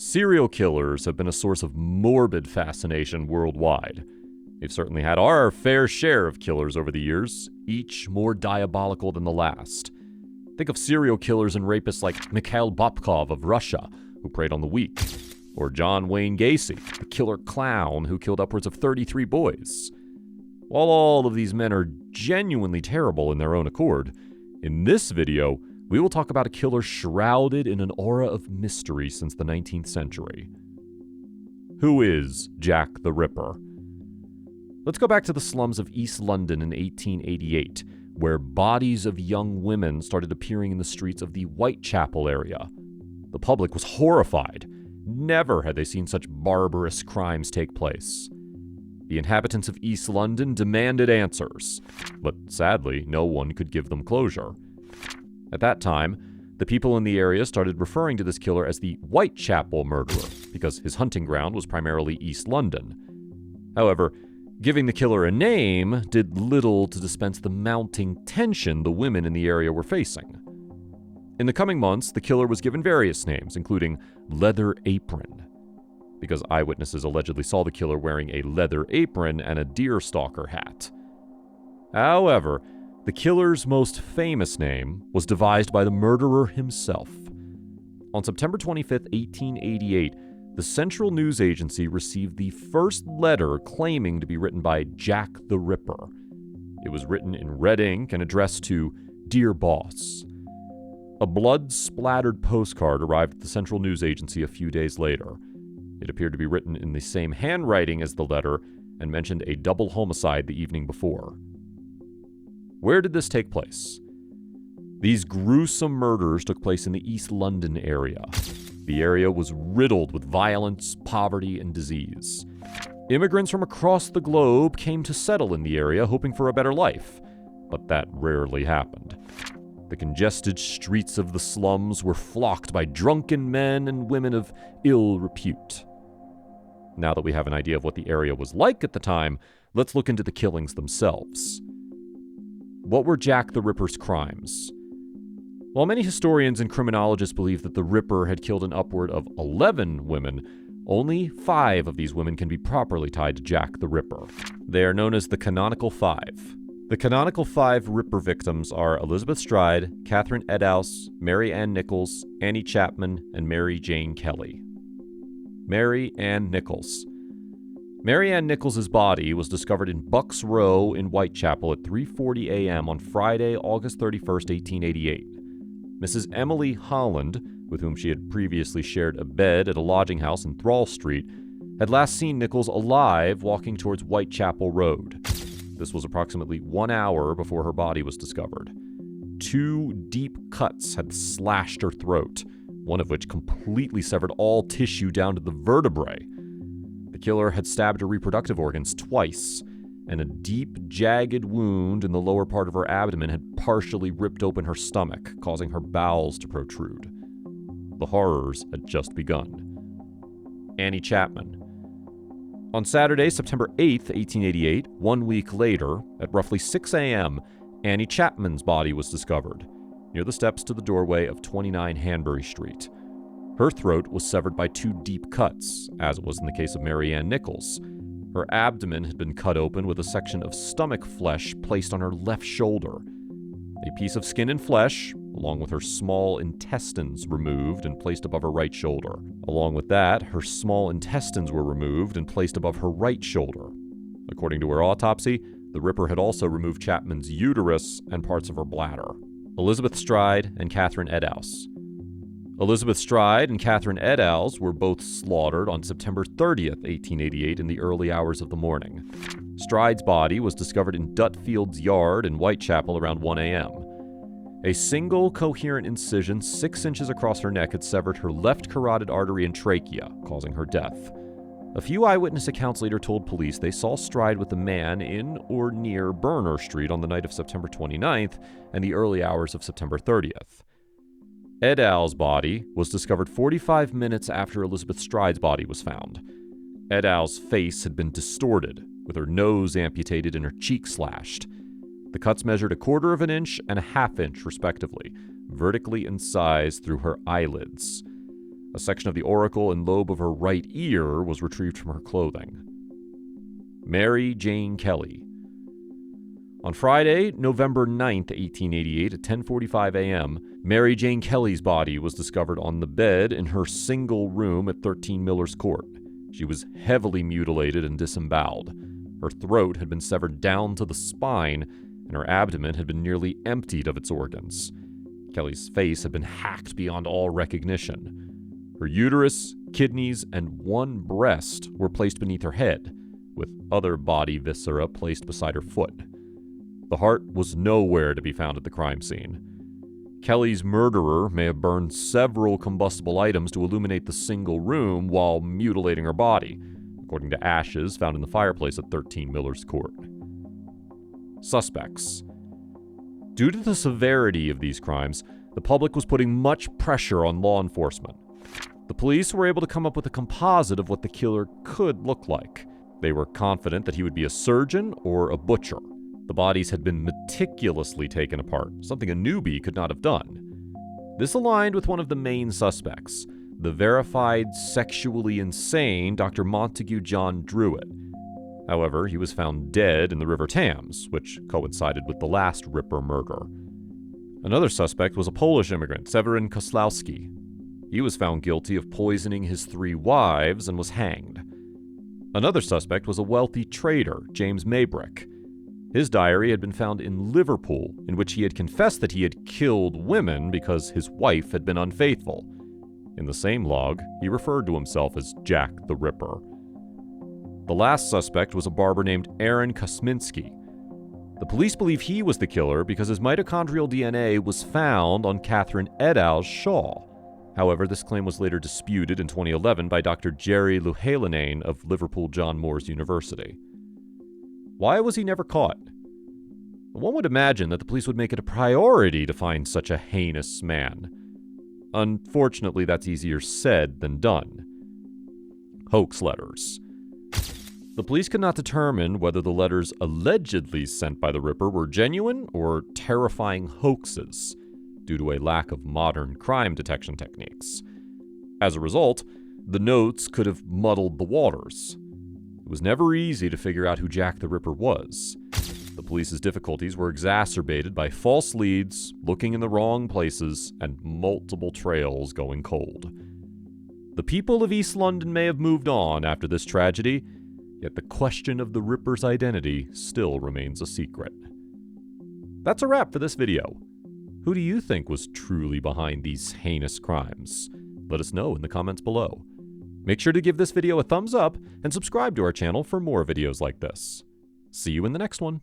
Serial killers have been a source of morbid fascination worldwide. They've certainly had our fair share of killers over the years, each more diabolical than the last. Think of serial killers and rapists like Mikhail Popkov of Russia, who preyed on the weak, or John Wayne Gacy, the killer clown who killed upwards of 33 boys. While all of these men are genuinely terrible in their own accord, in this video, we will talk about a killer shrouded in an aura of mystery since the 19th century. Who is Jack the Ripper? Let's go back to the slums of East London in 1888, where bodies of young women started appearing in the streets of the Whitechapel area. The public was horrified. Never had they seen such barbarous crimes take place. The inhabitants of East London demanded answers, but sadly, no one could give them closure. At that time, the people in the area started referring to this killer as the Whitechapel murderer, because his hunting ground was primarily East London. However, giving the killer a name did little to dispense the mounting tension the women in the area were facing. In the coming months, the killer was given various names, including Leather Apron, because eyewitnesses allegedly saw the killer wearing a leather apron and a deerstalker hat. However, the killer's most famous name was devised by the murderer himself. On September 25, 1888, the Central News Agency received the first letter claiming to be written by Jack the Ripper. It was written in red ink and addressed to Dear Boss. A blood-splattered postcard arrived at the Central News Agency a few days later. It appeared to be written in the same handwriting as the letter and mentioned a double homicide the evening before. Where did this take place? These gruesome murders took place in the East London area. The area was riddled with violence, poverty, and disease. Immigrants from across the globe came to settle in the area hoping for a better life, but that rarely happened. The congested streets of the slums were flocked by drunken men and women of ill repute. Now that we have an idea of what the area was like at the time, let's look into the killings themselves. What were Jack the Ripper's crimes? While many historians and criminologists believe that the Ripper had killed an upward of 11 women, only 5 of these women can be properly tied to Jack the Ripper. They are known as the Canonical Five. The Canonical Five Ripper victims are Elizabeth Stride, Catherine Eddowes, Marianne Nichols, Annie Chapman, and Mary Jane Kelly. Marianne Nichols. Marianne Nichols' body was discovered in Bucks Row in Whitechapel at 3:40 a.m. on Friday, August 31, 1888. Mrs. Emily Holland, with whom she had previously shared a bed at a lodging house in Thrall Street, had last seen Nichols alive walking towards Whitechapel Road. This was approximately 1 hour before her body was discovered. 2 deep cuts had slashed her throat, one of which completely severed all tissue down to the vertebrae. The killer had stabbed her reproductive organs twice, and a deep, jagged wound in the lower part of her abdomen had partially ripped open her stomach, causing her bowels to protrude. The horrors had just begun. Annie Chapman. On Saturday, September 8, 1888, 1 week later, at roughly 6 a.m., Annie Chapman's body was discovered, near the steps to the doorway of 29 Hanbury Street. Her throat was severed by 2 deep cuts, as it was in the case of Marianne Nichols. Her abdomen had been cut open with a section of stomach flesh placed on her left shoulder. A piece of skin and flesh, along with her small intestines, removed and placed above her right shoulder. Along with that, her small intestines were removed and placed above her right shoulder. According to her autopsy, the Ripper had also removed Chapman's uterus and parts of her bladder. Elizabeth Stride and Catherine Eddowes. Elizabeth Stride and Catherine Eddowes were both slaughtered on September 30th, 1888 in the early hours of the morning. Stride's body was discovered in Dutfield's yard in Whitechapel around 1 a.m. A single coherent incision 6 inches across her neck had severed her left carotid artery and trachea, causing her death. A few eyewitness accounts later told police they saw Stride with a man in or near Burner Street on the night of September 29th and the early hours of September 30th. Eddowes' body was discovered 45 minutes after Elizabeth Stride's body was found. Eddowes' face had been distorted, with her nose amputated and her cheek slashed. The cuts measured 1/4 inch and 1/2 inch, respectively, vertically incised through her eyelids. A section of the auricle and lobe of her right ear was retrieved from her clothing. Mary Jane Kelly. On Friday, November 9th, 1888, at 10:45 a.m., Mary Jane Kelly's body was discovered on the bed in her single room at 13 Miller's Court. She was heavily mutilated and disemboweled. Her throat had been severed down to the spine, and her abdomen had been nearly emptied of its organs. Kelly's face had been hacked beyond all recognition. Her uterus, kidneys, and one breast were placed beneath her head, with other body viscera placed beside her foot. The heart was nowhere to be found at the crime scene. Kelly's murderer may have burned several combustible items to illuminate the single room while mutilating her body, according to ashes found in the fireplace at 13 Miller's Court. Suspects. Due to the severity of these crimes, the public was putting much pressure on law enforcement. The police were able to come up with a composite of what the killer could look like. They were confident that he would be a surgeon or a butcher. The bodies had been meticulously taken apart, something a newbie could not have done. This aligned with one of the main suspects, the verified sexually insane Dr. Montague John Druitt. However, he was found dead in the River Thames, which coincided with the last Ripper murder. Another suspect was a Polish immigrant, Seweryn Koslowski. He was found guilty of poisoning his 3 wives and was hanged. Another suspect was a wealthy trader, James Maybrick. His diary had been found in Liverpool, in which he had confessed that he had killed women because his wife had been unfaithful. In the same log, he referred to himself as Jack the Ripper. The last suspect was a barber named Aaron Kosminski. The police believe he was the killer because his mitochondrial DNA was found on Catherine et al.'s shawl. However, this claim was later disputed in 2011 by Dr. Jerry Luhalanane of Liverpool John Moores University. Why was he never caught? One would imagine that the police would make it a priority to find such a heinous man. Unfortunately, that's easier said than done. Hoax letters. The police could not determine whether the letters allegedly sent by the Ripper were genuine or terrifying hoaxes, due to a lack of modern crime detection techniques. As a result, the notes could have muddled the waters. It was never easy to figure out who Jack the Ripper was. The police's difficulties were exacerbated by false leads, looking in the wrong places, and multiple trails going cold. The people of East London may have moved on after this tragedy, yet the question of the Ripper's identity still remains a secret. That's a wrap for this video. Who do you think was truly behind these heinous crimes? Let us know in the comments below. Make sure to give this video a thumbs up and subscribe to our channel for more videos like this. See you in the next one.